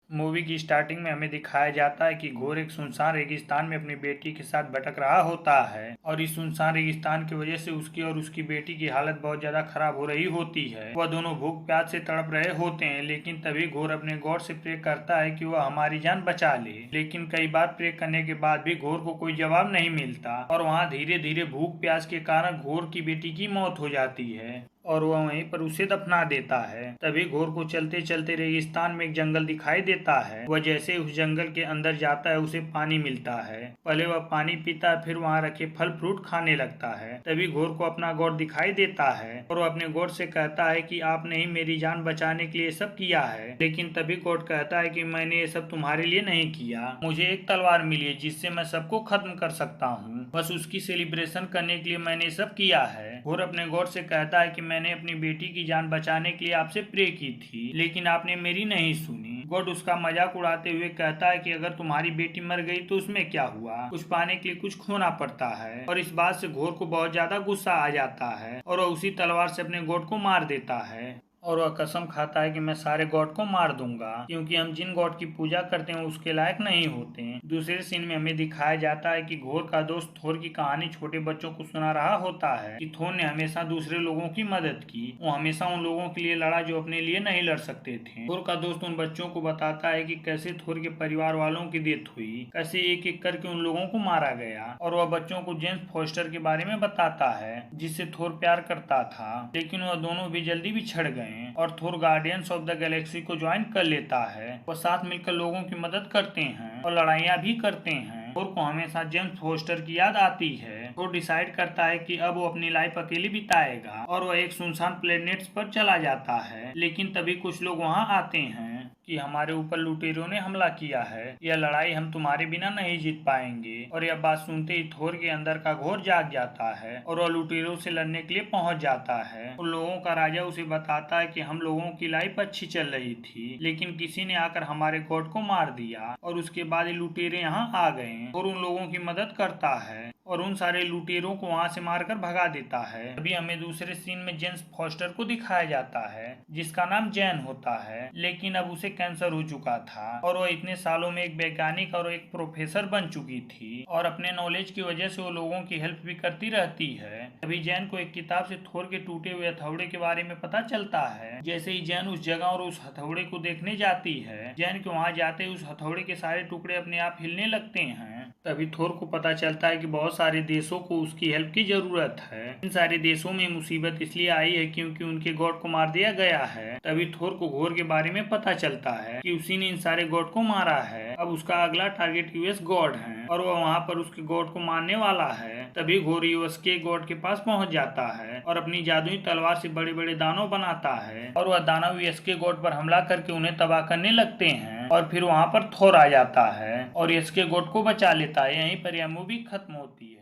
Movie की starting में हमें दिखाया जाता है कि घोर एक सुनसान रेगिस्तान में अपनी बेटी के साथ भटक रहा होता है और इस सुनसान रेगिस्तान की वजह से उसकी और उसकी बेटी की हालत बहुत ज्यादा खराब हो रही होती है। वह दोनों भूख प्यास से तड़प रहे होते हैं, लेकिन तभी घोर अपने गॉड से प्रे करता है कि वह हमारी जान बचा ले। लेकिन कई बार प्रे करने के बाद भी घोर को कोई जवाब नहीं मिलता और वहाँ धीरे धीरे भूख प्यास के कारण घोर की बेटी की मौत हो जाती है और वह वहीं पर उसे दफना देता है। तभी घोर को चलते चलते रेगिस्तान में एक जंगल दिखाई देता है। वह जैसे ही उस जंगल के अंदर जाता है उसे पानी मिलता है। पहले वह पानी पीता है, फिर वहाँ रखे फल फ्रूट खाने लगता है। तभी घोर को अपना गॉड दिखाई देता है और वह अपने गॉड से कहता है कि आपने ही मेरी जान बचाने के लिए सब किया है। लेकिन तभी गॉड कहता है कि मैंने ये सब तुम्हारे लिए नहीं किया, मुझे एक तलवार मिली है जिससे मैं सबको खत्म कर सकता हूँ, बस उसकी सेलिब्रेशन करने के लिए मैंने सब किया है। घोर अपने गॉड से कहता है कि मैंने अपनी बेटी की जान बचाने के लिए आपसे प्रे की थी, लेकिन आपने मेरी नहीं सुनी। गॉड उसका मजाक उड़ाते हुए कहता है कि अगर तुम्हारी बेटी मर गई तो उसमें क्या हुआ, कुछ पाने के लिए कुछ खोना पड़ता है। और इस बात से घोर को बहुत ज्यादा गुस्सा आ जाता है और वह उसी तलवार से अपने गॉड को मार देता है और वह कसम खाता है कि मैं सारे गॉड को मार दूंगा, क्योंकि हम जिन गॉड की पूजा करते हैं उसके लायक नहीं होते हैं। दूसरे सीन में हमें दिखाया जाता है कि घोर का दोस्त थोर की कहानी छोटे बच्चों को सुना रहा होता है कि थोर ने हमेशा दूसरे लोगों की मदद की, वो हमेशा उन लोगों के लिए लड़ा जो अपने लिए नहीं लड़ सकते थे। थोर का दोस्त उन बच्चों को बताता है कि कैसे थोर के परिवार वालों की डेथ हुई, कैसे एक एक करके उन लोगों को मारा गया, और वह बच्चों को जेम्स फॉस्टर के बारे में बताता है जिससे थोर प्यार करता था। लेकिन वह दोनों भी जल्दी बिछड़ गए और थोर गार्डियंस ऑफ द गैलेक्सी को ज्वाइन कर लेता है। वह साथ मिलकर लोगों की मदद करते हैं और लड़ाइयाँ भी करते हैं। थोर को हमेशा जेम्स फोस्टर की याद आती है। थोर डिसाइड करता है कि अब वो अपनी लाइफ अकेले बिताएगा और वह एक सुनसान प्लेनेट पर चला जाता है। लेकिन तभी कुछ लोग वहाँ आते हैं कि हमारे ऊपर लुटेरों ने हमला किया है, यह लड़ाई हम तुम्हारे बिना नहीं जीत पाएंगे। और यह बात सुनते ही थोर के अंदर का घोर जाग जाता है और वह लुटेरों से लड़ने के लिए पहुंच जाता है। उन लोगों का राजा उसे बताता है कि हम लोगों की लाइफ अच्छी चल रही थी, लेकिन किसी ने आकर हमारे गॉड को मार दिया और उसके बाद ये लुटेरे यहाँ आ गए और उन लोगों की मदद करता है और उन सारे लुटेरों को वहां से मारकर भगा देता है। अभी हमें दूसरे सीन में जेम्स फॉस्टर को दिखाया जाता है जिसका नाम जैन होता है, लेकिन अब उसे कैंसर हो चुका था और वह इतने सालों में एक वैज्ञानिक और एक प्रोफेसर बन चुकी थी और अपने नॉलेज की वजह से वो लोगों की हेल्प भी करती रहती है। अभी जैन को एक किताब से थोर के टूटे हुए हथौड़े के बारे में पता चलता है। जैसे ही जैन उस जगह और उस हथौड़े को देखने जाती है, जैन के वहां जाते ही उस हथौड़े के सारे टुकड़े अपने आप हिलने लगते हैं। तभी थोर को पता चलता है कि बहुत सारे देशों को उसकी हेल्प की जरूरत है। इन सारे देशों में मुसीबत इसलिए आई है क्योंकि उनके गॉड को मार दिया गया है। तभी थोर को घोर के बारे में पता चलता है कि उसी ने इन सारे गॉड को मारा है। अब उसका अगला टारगेट यूएस गॉड है और वह वहाँ पर उसके गॉड को मारने वाला है। तभी घोर यूएस के गॉड के पास पहुंच जाता है और अपनी जादुई तलवार से बड़े बड़े दानव बनाता है और वह दानव यूएस के गॉड पर हमला करके उन्हें तबाह करने लगते हैं और फिर वहाँ पर थोर आ जाता है और यस के गॉड को बचा लेता है। यहीं पर यह मूवी खत्म होती है।